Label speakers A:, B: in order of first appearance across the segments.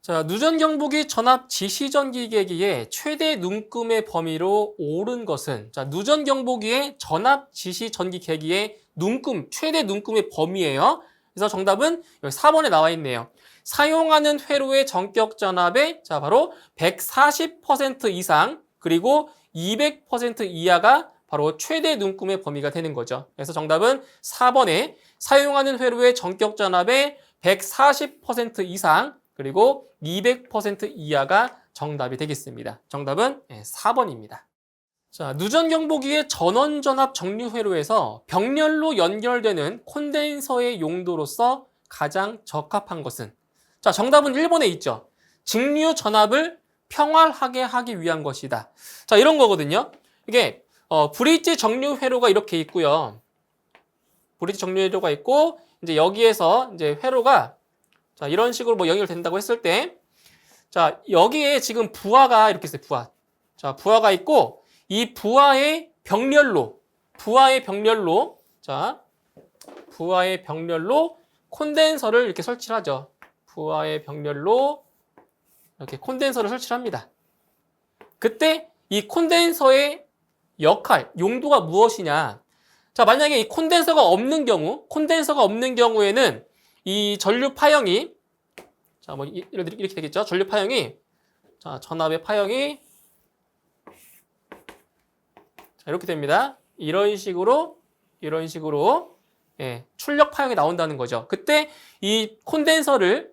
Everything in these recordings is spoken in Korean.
A: 자, 누전 경보기 전압 지시전기계기의 최대 눈금의 범위로 옳은 것은, 자, 누전 경보기의 전압 지시전기계기의 눈금, 최대 눈금의 범위예요. 그래서 정답은 여기 4번에 나와 있네요. 사용하는 회로의 전격 전압의, 자, 바로 140% 이상, 그리고 200% 이하가 바로 최대 눈금의 범위가 되는 거죠. 그래서 정답은 4번에 사용하는 회로의 전격 전압의 140% 이상, 그리고 200% 이하가 정답이 되겠습니다. 정답은 4번입니다. 자, 누전 경보기의 전원전압 정류 회로에서 병렬로 연결되는 콘덴서의 용도로서 가장 적합한 것은? 자, 정답은 1번에 있죠. 직류 전압을 평활하게 하기 위한 것이다. 자, 이런 거거든요. 이게 브릿지 정류 회로가 이렇게 있고요. 브릿지 정류 회로가 있고, 이제 여기에서 이제 회로가, 자, 이런 식으로 뭐 연결된다고 했을 때, 자, 여기에 지금 부하가 이렇게 있어요. 부하. 자, 부하가 있고, 이 부하의 병렬로, 자, 부하의 병렬로 콘덴서를 이렇게 설치를 하죠. 부하의 병렬로 이렇게 콘덴서를 설치를 합니다. 그때 이 콘덴서의 역할, 용도가 무엇이냐? 자, 만약에 이 콘덴서가 없는 경우에는 이 전류 파형이, 자, 뭐 이렇게 되겠죠. 전류 파형이, 자, 전압의 파형이, 자, 이렇게 됩니다. 이런 식으로 출력 파형이 나온다는 거죠. 그때 이 콘덴서를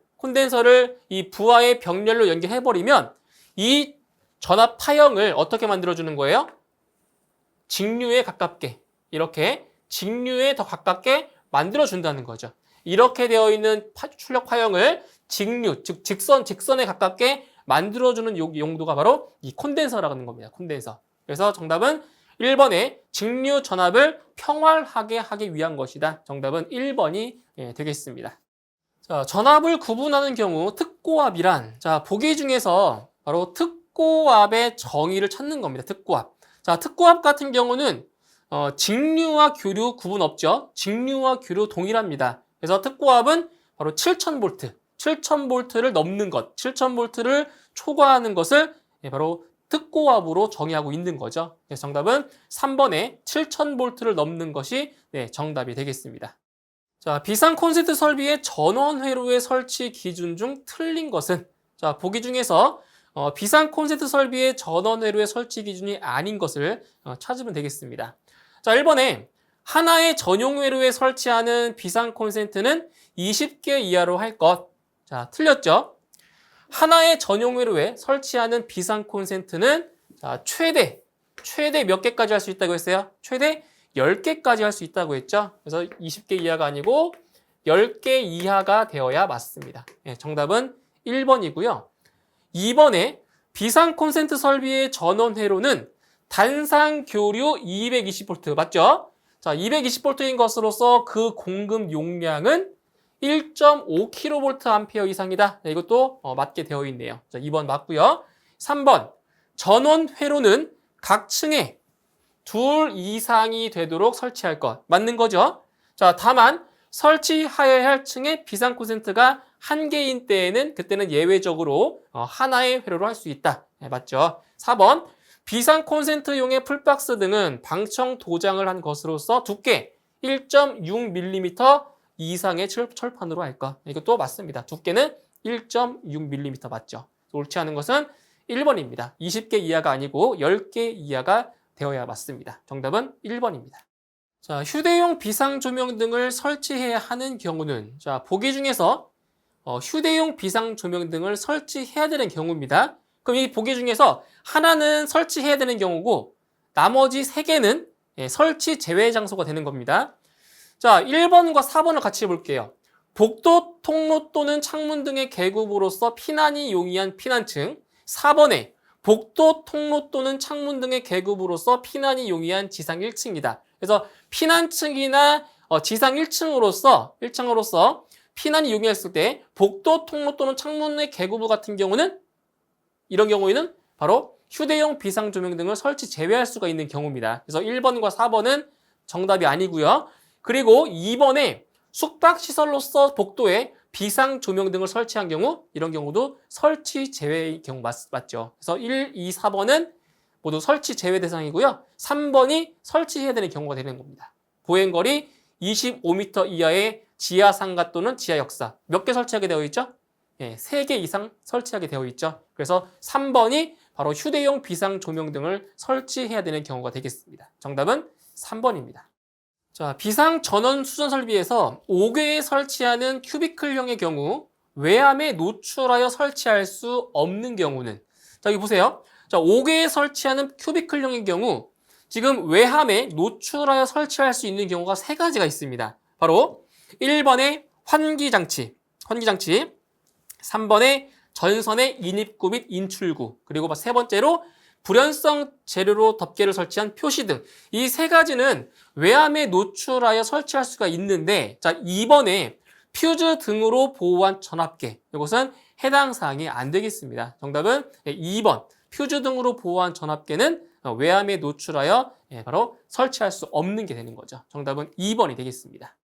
A: 이 부하의 병렬로 연결해 버리면 이 전압 파형을 어떻게 만들어 주는 거예요? 직류에 가깝게, 이렇게 직류에 더 가깝게 만들어 준다는 거죠. 이렇게 되어 있는 출력 파형을 직류, 즉 직선에 가깝게 만들어주는 용도가 바로 이 콘덴서라는 겁니다. 콘덴서. 그래서 정답은 1번에 직류 전압을 평활하게 하기 위한 것이다. 정답은 1번이 되겠습니다. 자, 전압을 구분하는 경우 특고압이란, 자, 보기 중에서 바로 특고압의 정의를 찾는 겁니다. 특고압. 자, 특고압 같은 경우는 직류와 교류 구분 없죠. 직류와 교류 동일합니다. 그래서 특고압은 바로 7000V를 넘는 것, 7000V를 초과하는 것을 바로 특고압으로 정의하고 있는 거죠. 그래서 정답은 3번에 7000V를 넘는 것이 정답이 되겠습니다. 자, 비상 콘센트 설비의 전원 회로의 설치 기준 중 틀린 것은? 자, 보기 중에서 비상 콘센트 설비의 전원 회로의 설치 기준이 아닌 것을 찾으면 되겠습니다. 자, 1번에 하나의 전용 회로에 설치하는 비상 콘센트는 20개 이하로 할 것. 자, 틀렸죠? 하나의 전용 회로에 설치하는 비상 콘센트는, 자, 최대 몇 개까지 할 수 있다고 했어요? 최대 10개까지 할 수 있다고 했죠? 그래서 20개 이하가 아니고 10개 이하가 되어야 맞습니다. 정답은 1번이고요. 2번에 비상 콘센트 설비의 전원 회로는 단상 교류 220V 맞죠? 자, 220V인 것으로서 그 공급 용량은 1.5kVA 이상이다. 네, 이것도 맞게 되어 있네요. 자, 2번 맞고요. 3번 전원 회로는 각 층에 2 이상이 되도록 설치할 것. 맞는 거죠? 자, 다만 설치하여야 할 층에 비상 콘센트가 1개인 때에는 그때는 예외적으로 하나의 회로로 할 수 있다. 네, 맞죠? 4번 비상 콘센트용의 풀박스 등은 방청 도장을 한 것으로서 두께 1.6mm 이상의 철판으로 할 것. 이것도 맞습니다. 두께는 1.6mm 맞죠? 옳지 않은 것은 1번입니다. 20개 이하가 아니고 10개 이하가 되어야 맞습니다. 정답은 1번입니다. 자, 휴대용 비상 조명 등을 설치해야 하는 경우는, 자, 보기 중에서 휴대용 비상 조명 등을 설치해야 되는 경우입니다. 그럼 이 보기 중에서 하나는 설치해야 되는 경우고 나머지 3개는 설치 제외 장소가 되는 겁니다. 자, 1번과 4번을 같이 볼게요. 복도, 통로 또는 창문 등의 계급으로서 피난이 용이한 피난층. 4번에 복도, 통로 또는 창문 등의 계급으로서 피난이 용이한 지상 1층이다. 그래서 피난층이나 지상 1층으로서 피난이 용이했을 때 복도, 통로 또는 창문의 계급부 같은 경우는, 이런 경우에는 바로 휴대용 비상 조명 등을 설치 제외할 수가 있는 경우입니다. 그래서 1번과 4번은 정답이 아니고요. 그리고 2번에 숙박시설로서 복도에 비상 조명 등을 설치한 경우 이런 경우도 설치 제외의 경우 맞죠. 그래서 1, 2, 4번은 모두 설치 제외 대상이고요. 3번이 설치해야 되는 경우가 되는 겁니다. 보행거리 25m 이하의 지하 상가 또는 지하 역사 몇 개 설치하게 되어 있죠? 3개 이상 설치하게 되어 있죠. 그래서 3번이 바로 휴대용 비상 조명 등을 설치해야 되는 경우가 되겠습니다. 정답은 3번입니다. 자, 비상 전원 수전 설비에서 5개에 설치하는 큐비클형의 경우 외암에 노출하여 설치할 수 없는 경우는, 자, 여기 보세요. 자, 5개에 설치하는 큐비클형의 경우 지금 외암에 노출하여 설치할 수 있는 경우가 3가지가 있습니다. 바로 1번의 환기장치, 3번의 전선의 인입구 및 인출구, 그리고 3번째로 불연성 재료로 덮개를 설치한 표시 등 이 3가지는 외암에 노출하여 설치할 수가 있는데, 자, 2번에 퓨즈 등으로 보호한 전압계, 이것은 해당 사항이 안 되겠습니다. 정답은 2번 퓨즈 등으로 보호한 전압계는 외암에 노출하여 바로 설치할 수 없는 게 되는 거죠. 정답은 2번이 되겠습니다.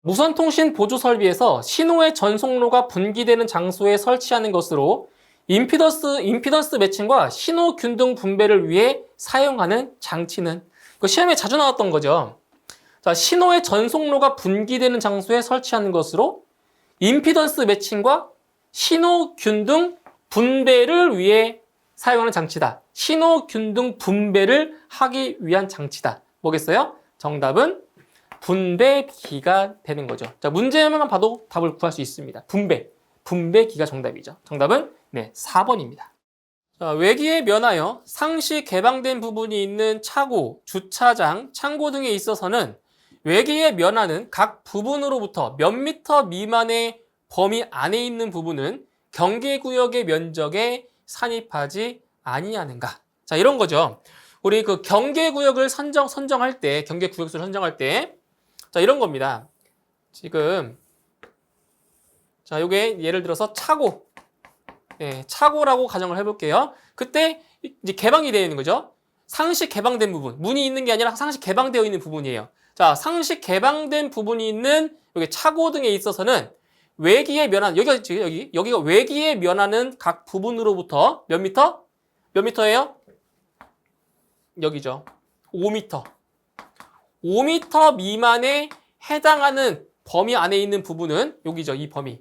A: 무선통신 보조 설비에서 신호의 전송로가 분기되는 장소에 설치하는 것으로 임피던스 매칭과 신호 균등 분배를 위해 사용하는 장치는, 시험에 자주 나왔던 거죠. 자, 신호의 전송로가 분기되는 장소에 설치하는 것으로 임피던스 매칭과 신호 균등 분배를 위해 사용하는 장치다. 신호 균등 분배를 하기 위한 장치다. 뭐겠어요? 정답은 분배기가 되는 거죠. 자, 문제만 봐도 답을 구할 수 있습니다. 분배기가 정답이죠. 정답은 4번입니다. 자, 외기에 면하여 상시 개방된 부분이 있는 차고, 주차장, 창고 등에 있어서는 외기에 면하는 각 부분으로부터 몇 미터 미만의 범위 안에 있는 부분은 경계구역의 면적에 산입하지 아니하는가. 자, 이런 거죠. 우리 그 경계구역을 선정할 때, 경계구역을 선정할 때, 자, 이런 겁니다. 지금, 자, 요게 예를 들어서 차고, 차고라고 가정을 해볼게요. 그때 이제 개방이 되어 있는 거죠. 상시 개방된 부분, 문이 있는 게 아니라 상시 개방되어 있는 부분이에요. 자, 상시 개방된 부분이 있는 여기 차고 등에 있어서는 외기에 면한, 여기가 외기에 면하는 각 부분으로부터 몇 미터? 몇 미터예요? 여기죠. 5미터. 5m 미만에 해당하는 범위 안에 있는 부분은 여기죠. 이 범위.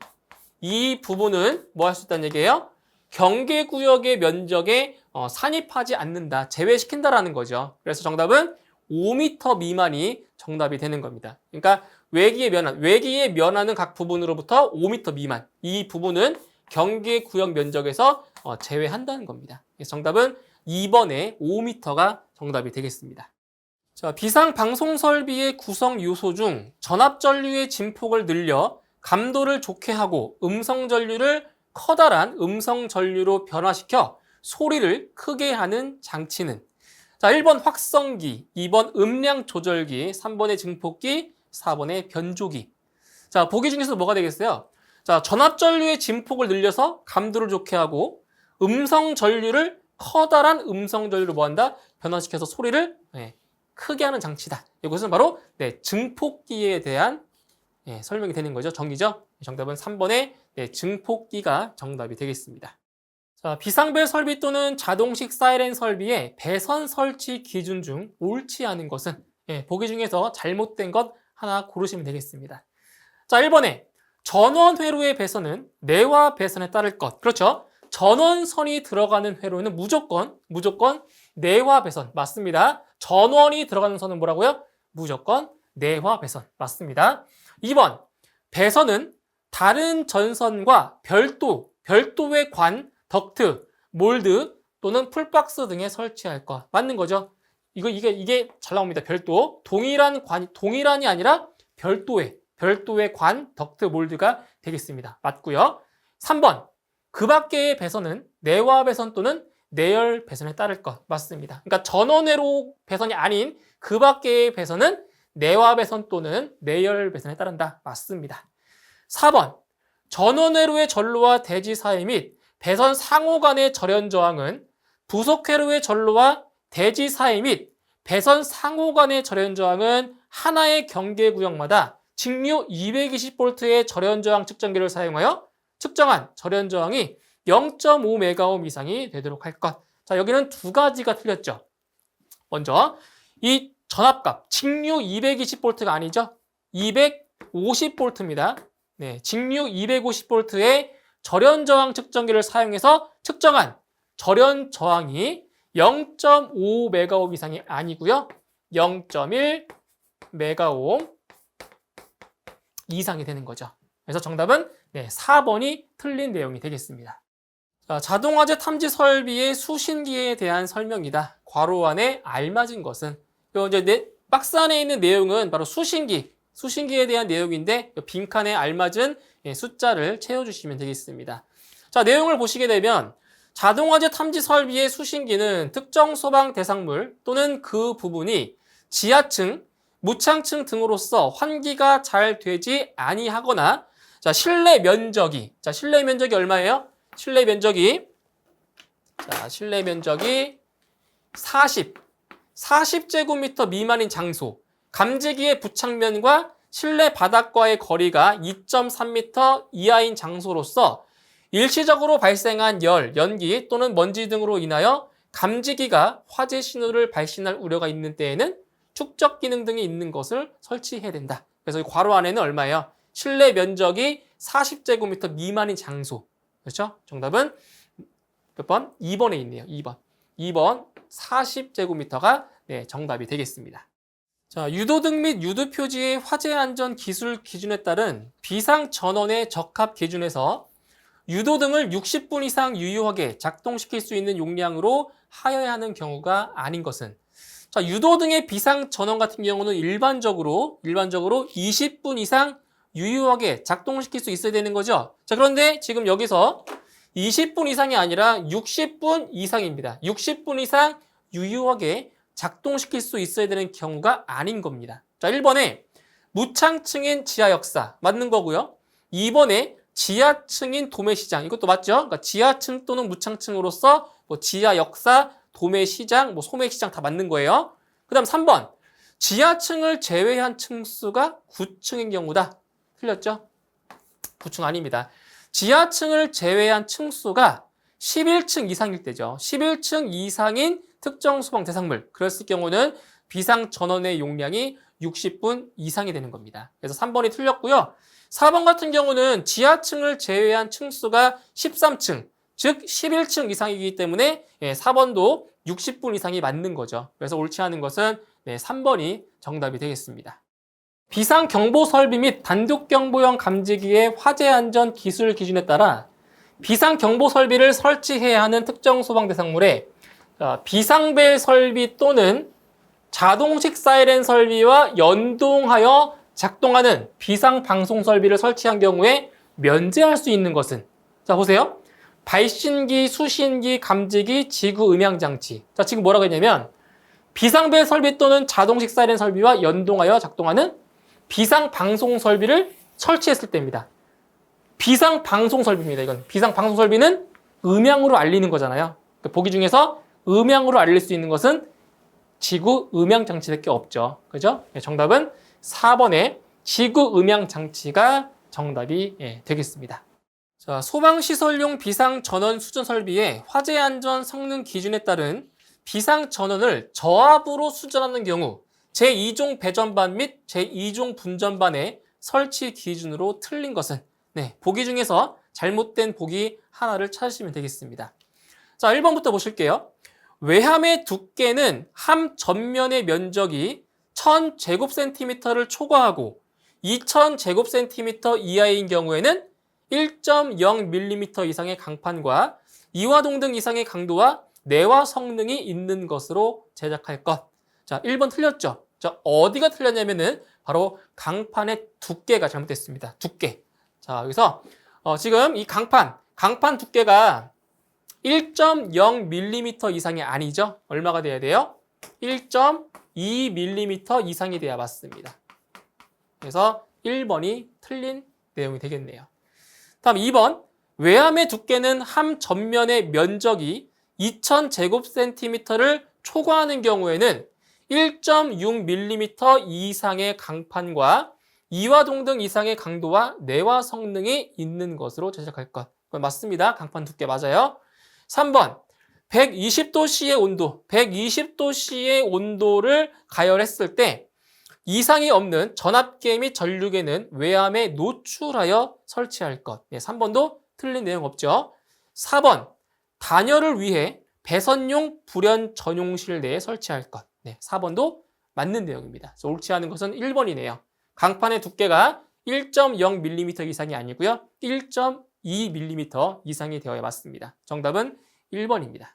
A: 이 부분은 뭐 할 수 있다는 얘기예요? 경계구역의 면적에 산입하지 않는다. 제외시킨다라는 거죠. 그래서 정답은 5m 미만이 정답이 되는 겁니다. 그러니까 외기에 면하는 각 부분으로부터 5m 미만. 이 부분은 경계구역 면적에서 제외한다는 겁니다. 그래서 정답은 2번에 5m가 정답이 되겠습니다. 자, 비상 방송 설비의 구성 요소 중 전압 전류의 진폭을 늘려 감도를 좋게 하고 음성 전류를 커다란 음성 전류로 변화시켜 소리를 크게 하는 장치는, 자, 1번 확성기, 2번 음량 조절기, 3번의 증폭기, 4번의 변조기. 자, 보기 중에서 뭐가 되겠어요? 자, 전압 전류의 진폭을 늘려서 감도를 좋게 하고 음성 전류를 커다란 음성 전류로 뭐한다? 변화시켜서 소리를 크게 하는 장치다. 이것은 바로 증폭기에 대한 설명이 되는 거죠. 정의죠. 정답은 3번의 증폭기가 정답이 되겠습니다. 자, 비상벨 설비 또는 자동식 사이렌 설비의 배선 설치 기준 중 옳지 않은 것은, 보기 중에서 잘못된 것 하나 고르시면 되겠습니다. 자, 1번에 전원 회로의 배선은 내화 배선에 따를 것. 그렇죠. 전원선이 들어가는 회로에는 무조건 내화 배선 맞습니다. 전원이 들어가는 선은 뭐라고요? 무조건 내화 배선 맞습니다. 2번, 배선은 다른 전선과 별도의 관, 덕트, 몰드 또는 풀박스 등에 설치할 것. 맞는 거죠? 이게 잘 나옵니다. 별도. 동일한이 아니라 별도의 관, 덕트, 몰드가 되겠습니다. 맞고요. 3번, 그 밖의 배선은 내화 배선 또는 내열 배선에 따를 것. 맞습니다. 그러니까 전원회로 배선이 아닌 그 밖의 배선은 내화 배선 또는 내열 배선에 따른다. 맞습니다. 4번, 전원회로의 전로와 대지 사이 및 배선 상호 간의 절연 저항은 부속회로의 전로와 대지 사이 및 배선 상호 간의 절연 저항은 하나의 경계구역마다 직류 220V의 절연저항 측정기를 사용하여 측정한 절연저항이 0.5MΩ 이상이 되도록 할 것. 자, 여기는 두 가지가 틀렸죠. 먼저 이 전압값 직류 220V가 아니죠. 250V입니다. 네, 직류 250V의 절연저항 측정기를 사용해서 측정한 절연저항이 0.5MΩ 이상이 아니고요. 0.1MΩ 이상이 되는 거죠. 그래서 정답은 4번이 틀린 내용이 되겠습니다. 자, 자동화재 탐지 설비의 수신기에 대한 설명이다. 괄호 안에 알맞은 것은 이제 박스 안에 있는 내용은 바로 수신기에 대한 내용인데 빈칸에 알맞은 숫자를 채워주시면 되겠습니다. 자, 내용을 보시게 되면 자동화재 탐지 설비의 수신기는 특정 소방 대상물 또는 그 부분이 지하층, 무창층 등으로서 환기가 잘 되지 아니하거나 자, 실내 면적이 얼마예요? 실내 면적이 40제곱미터 미만인 장소, 감지기의 부착면과 실내 바닥과의 거리가 2.3m 이하인 장소로서 일시적으로 발생한 열, 연기 또는 먼지 등으로 인하여 감지기가 화재 신호를 발신할 우려가 있는 때에는 축적 기능 등이 있는 것을 설치해야 된다. 그래서 이 괄호 안에는 얼마예요? 실내 면적이 40제곱미터 미만인 장소. 그렇죠? 정답은 몇 번? 2번에 있네요. 2번 40제곱미터가 정답이 되겠습니다. 자, 유도등 및 유도표지의 화재 안전 기술 기준에 따른 비상 전원의 적합 기준에서 유도등을 60분 이상 유효하게 작동시킬 수 있는 용량으로 하여야 하는 경우가 아닌 것은 자, 유도등의 비상 전원 같은 경우는 일반적으로 20분 이상 유효하게 작동시킬 수 있어야 되는 거죠. 자, 그런데 지금 여기서 20분 이상이 아니라 60분 이상입니다. 60분 이상 유효하게 작동시킬 수 있어야 되는 경우가 아닌 겁니다. 자, 1번에 무창층인 지하역사 맞는 거고요. 2번에 지하층인 도매시장 이것도 맞죠? 그러니까 지하층 또는 무창층으로서 지하역사, 도매시장, 소매시장 다 맞는 거예요. 그 다음 3번 지하층을 제외한 층수가 9층인 경우다. 틀렸죠? 9층 아닙니다. 지하층을 제외한 층수가 11층 이상일 때죠. 11층 이상인 특정 소방 대상물. 그랬을 경우는 비상 전원의 용량이 60분 이상이 되는 겁니다. 그래서 3번이 틀렸고요. 4번 같은 경우는 지하층을 제외한 층수가 13층, 즉 11층 이상이기 때문에 4번도 60분 이상이 맞는 거죠. 그래서 옳지 않은 것은 3번이 정답이 되겠습니다. 비상경보설비 및 단독경보형 감지기의 화재안전 기술 기준에 따라 비상경보설비를 설치해야 하는 특정 소방대상물에 비상벨 설비 또는 자동식 사이렌 설비와 연동하여 작동하는 비상방송 설비를 설치한 경우에 면제할 수 있는 것은 자 보세요. 발신기, 수신기, 감지기, 지구 음향장치. 자 지금 뭐라고 했냐면 비상벨 설비 또는 자동식 사이렌 설비와 연동하여 작동하는 비상방송 설비를 설치했을 때입니다. 비상방송 설비입니다. 이건 비상방송 설비는 음향으로 알리는 거잖아요. 보기 중에서 음향으로 알릴 수 있는 것은 지구 음향 장치밖에 없죠. 그죠? 정답은 4번의 지구 음향 장치가 정답이 되겠습니다. 자, 소방시설용 비상전원 수전 설비의 화재 안전 성능 기준에 따른 비상전원을 저압으로 수전하는 경우 제2종 배전반 및 제2종 분전반의 설치 기준으로 틀린 것은 보기 중에서 잘못된 보기 하나를 찾으시면 되겠습니다. 자, 1번부터 보실게요. 외함의 두께는 함 전면의 면적이 1000제곱센티미터를 초과하고 2000제곱센티미터 이하인 경우에는 1.0mm 이상의 강판과 이와 동등 이상의 강도와 내화 성능이 있는 것으로 제작할 것. 자, 1번 틀렸죠? 자, 어디가 틀렸냐면은 바로 강판의 두께가 잘못됐습니다. 두께. 자, 여기서 지금 이 강판 두께가 1.0mm 이상이 아니죠? 얼마가 돼야 돼요? 1.2mm 이상이 돼야 맞습니다. 그래서 1번이 틀린 내용이 되겠네요. 다음 2번. 외함의 두께는 함 전면의 면적이 2000제곱센티미터를 초과하는 경우에는 1.6mm 이상의 강판과 2와 동등 이상의 강도와 내화 성능이 있는 것으로 제작할 것. 맞습니다. 강판 두께 맞아요. 3번 120도씨의 온도, 120도씨의 온도를 가열했을 때 이상이 없는 전압계 및 전류계는 외암에 노출하여 설치할 것. 3번도 틀린 내용 없죠. 4번 단열을 위해 배선용 불연 전용실 내에 설치할 것. 4번도 맞는 내용입니다. 그래서 옳지 않은 것은 1번이네요. 강판의 두께가 1.0mm 이상이 아니고요. 1.2mm 이상이 되어야 맞습니다. 정답은 1번입니다.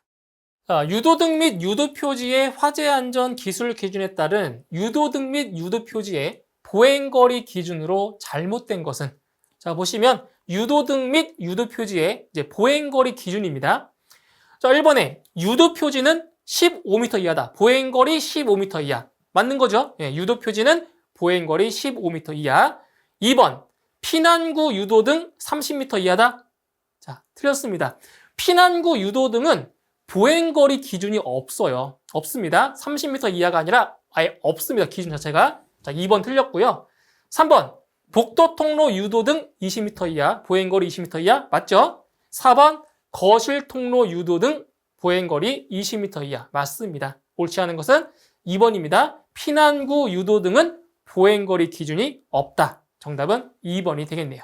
A: 유도등 및 유도표지의 화재안전 기술 기준에 따른 유도등 및 유도표지의 보행거리 기준으로 잘못된 것은, 자 보시면 유도등 및 유도표지의 이제 보행거리 기준입니다. 자 1번에 유도표지는 15m 이하다. 보행거리 15m 이하. 맞는 거죠? 예, 유도표지는 보행거리 15m 이하. 2번 피난구 유도등 30m 이하다. 자 틀렸습니다. 피난구 유도등은 보행거리 기준이 없어요. 없습니다. 30m 이하가 아니라 아예 없습니다. 기준 자체가. 자, 2번 틀렸고요. 3번 복도 통로 유도등 20m 이하, 보행거리 20m 이하. 맞죠? 4번 거실 통로 유도등 보행거리 20m 이하. 맞습니다. 옳지 않은 것은 2번입니다. 피난구 유도등은 보행거리 기준이 없다. 정답은 2번이 되겠네요.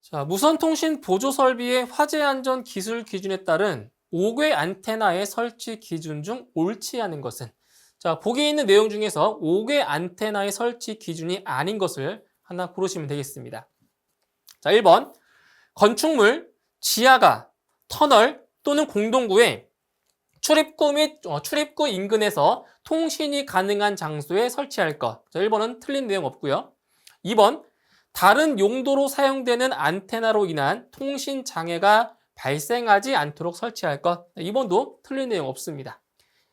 A: 자, 무선통신 보조설비의 화재안전 기술 기준에 따른 5궤 안테나의 설치 기준 중 옳지 않은 것은, 자 보기에 있는 내용 중에서 5궤 안테나의 설치 기준이 아닌 것을 하나 고르시면 되겠습니다. 자 1번 건축물, 지하가, 터널 또는 공동구에 출입구 및 출입구 인근에서 통신이 가능한 장소에 설치할 것. 자 1번은 틀린 내용 없고요. 2번 다른 용도로 사용되는 안테나로 인한 통신 장애가 발생하지 않도록 설치할 것. 2번도 틀린 내용 없습니다.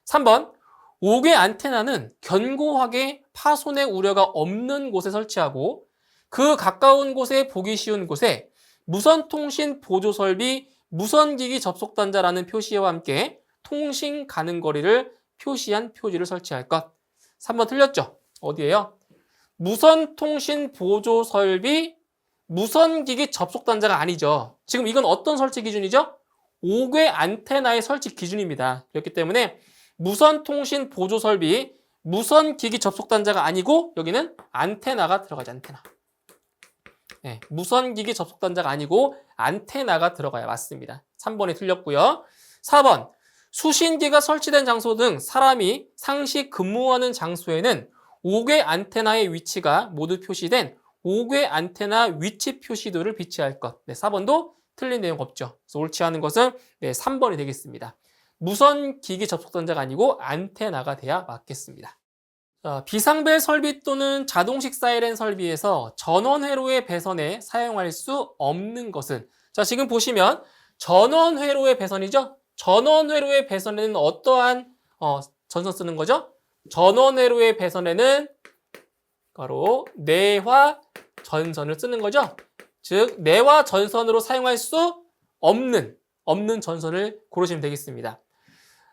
A: 3번 5궤 안테나는 견고하게 파손의 우려가 없는 곳에 설치하고 그 가까운 곳에 보기 쉬운 곳에 무선통신 보조설비 무선기기 접속단자라는 표시와 함께 통신 가능 거리를 표시한 표지를 설치할 것. 3번 틀렸죠? 어디예요? 무선통신 보조설비 무선기기 접속단자가 아니죠. 지금 이건 어떤 설치 기준이죠? 5궤 안테나의 설치 기준입니다. 그렇기 때문에 무선통신 보조설비 무선기기 접속단자가 아니고 여기는 안테나가 들어가죠. 안테나. 네, 무선기기 접속단자가 아니고 안테나가 들어가야 맞습니다. 3번이 틀렸고요. 4번 수신기가 설치된 장소 등 사람이 상시 근무하는 장소에는 5궤 안테나의 위치가 모두 표시된 5궤 안테나 위치 표시도를 비치할 것. 네, 4번도 틀린 내용 없죠. 그래서 옳지 않은 것은 3번이 되겠습니다. 무선 기기 접속단자가 아니고 안테나가 돼야 맞겠습니다. 자, 비상벨 설비 또는 자동식 사이렌 설비에서 전원회로의 배선에 사용할 수 없는 것은, 자 지금 보시면 전원회로의 배선이죠. 전원회로의 배선에는 어떠한 전선 쓰는 거죠? 전원회로의 배선에는 바로 내화 전선을 쓰는 거죠. 즉 내화 전선으로 사용할 수 없는 전선을 고르시면 되겠습니다.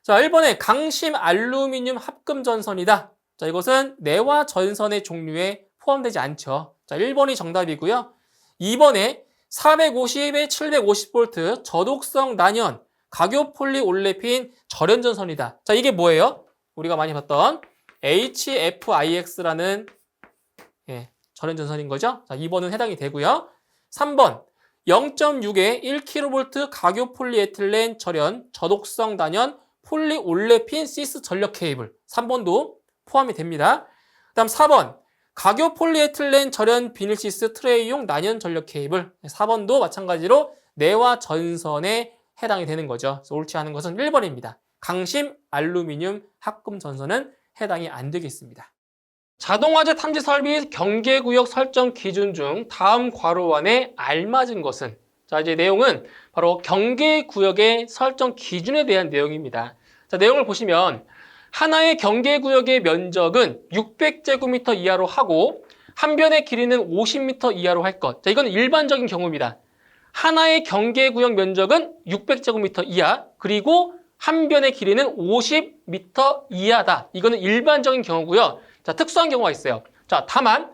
A: 자 1번에 강심 알루미늄 합금 전선이다. 자 이것은 내화 전선의 종류에 포함되지 않죠. 자 1번이 정답이고요. 2번에 450에 750V 저독성 난연 가교 폴리 올레핀 절연 전선이다. 자 이게 뭐예요? 우리가 많이 봤던 HFIX라는 절연 전선인 거죠. 자 2번은 해당이 되고요. 3번 0.6에 1kV 가교 폴리에틸렌 절연 저독성 단연 폴리올레핀 시스 전력 케이블. 3번도 포함이 됩니다. 그다음 4번 가교 폴리에틸렌 절연 비닐 시스 트레이용 난연 전력 케이블. 4번도 마찬가지로 내화 전선에 해당이 되는 거죠. 그래서 옳지 않은 것은 1번입니다. 강심 알루미늄 합금 전선은 해당이 안 되겠습니다. 자동화재 탐지 설비 경계구역 설정 기준 중 다음 괄호안에 알맞은 것은, 자 이제 내용은 바로 경계구역의 설정 기준에 대한 내용입니다. 자 내용을 보시면 하나의 경계구역의 면적은 600제곱미터 이하로 하고 한 변의 길이는 50m 이하로 할 것. 자 이건 일반적인 경우입니다. 하나의 경계구역 면적은 600제곱미터 이하, 그리고 한 변의 길이는 50m 이하다. 이거는 일반적인 경우고요. 자, 특수한 경우가 있어요. 자, 다만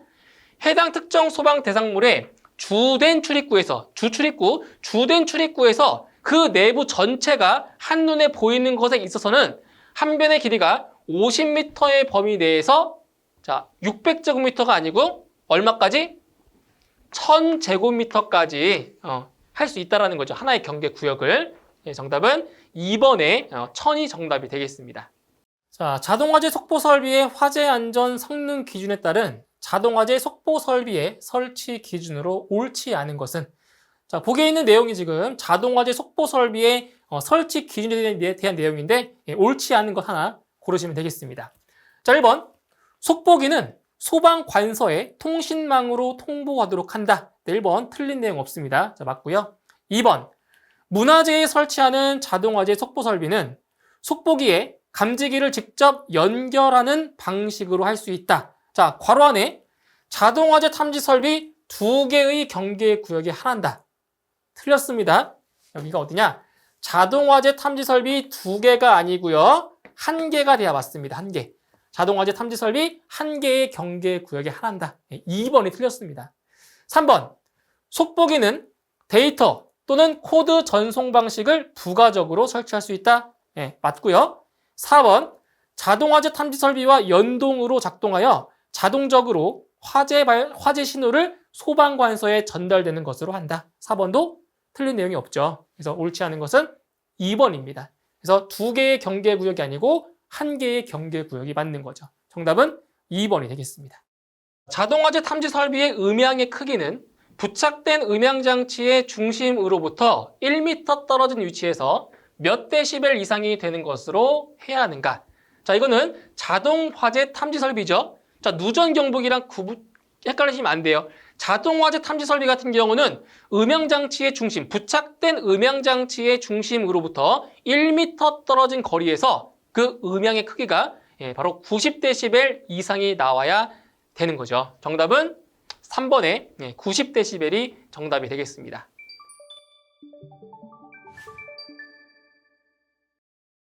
A: 해당 특정 소방 대상물의 주된 출입구에서 그 내부 전체가 한눈에 보이는 것에 있어서는 한 변의 길이가 50m의 범위 내에서 600제곱미터가 아니고 얼마까지? 1000제곱미터까지 할 수 있다는 거죠. 하나의 경계 구역을. 정답은 2번의 1000이 정답이 되겠습니다. 자, 자동화재 속보 설비의 화재 안전 성능 기준에 따른 자동화재 속보 설비의 설치 기준으로 옳지 않은 것은, 자, 보기에 있는 내용이 지금 자동화재 속보 설비의 설치 기준에 대한 내용인데 옳지 않은 것 하나 고르시면 되겠습니다. 자, 1번. 속보기는 소방관서에 통신망으로 통보하도록 한다. 1번 틀린 내용 없습니다. 자, 맞고요. 2번. 문화재에 설치하는 자동화재 속보 설비는 속보기에 감지기를 직접 연결하는 방식으로 할 수 있다. 자, 괄호 안에 자동화재 탐지 설비 2개의 경계 구역에 하나다. 틀렸습니다. 여기가 어디냐? 자동화재 탐지 설비 2개가 아니고요. 1개가 돼야 맞습니다. 1개. 자동화재 탐지 설비 1개의 경계 구역에 하나다. 2번이 틀렸습니다. 3번. 속보기는 데이터 또는 코드 전송 방식을 부가적으로 설치할 수 있다. 맞고요. 4번. 자동화재 탐지 설비와 연동으로 작동하여 자동적으로 화재 신호를 소방관서에 전달되는 것으로 한다. 4번도 틀린 내용이 없죠. 그래서 옳지 않은 것은 2번입니다. 그래서 2개의 경계 구역이 아니고 1개의 경계 구역이 맞는 거죠. 정답은 2번이 되겠습니다. 자동화재 탐지 설비의 음향의 크기는 부착된 음향장치의 중심으로부터 1m 떨어진 위치에서 몇 데시벨 이상이 되는 것으로 해야 하는가? 자, 이거는 자동화재 탐지 설비죠. 자, 누전 경보기랑 헷갈리시면 안 돼요. 자동화재 탐지 설비 같은 경우는 음향장치의 중심, 부착된 음향장치의 중심으로부터 1m 떨어진 거리에서 그 음향의 크기가 바로 90데시벨 이상이 나와야 되는 거죠. 정답은 3번의 90데시벨이 정답이 되겠습니다.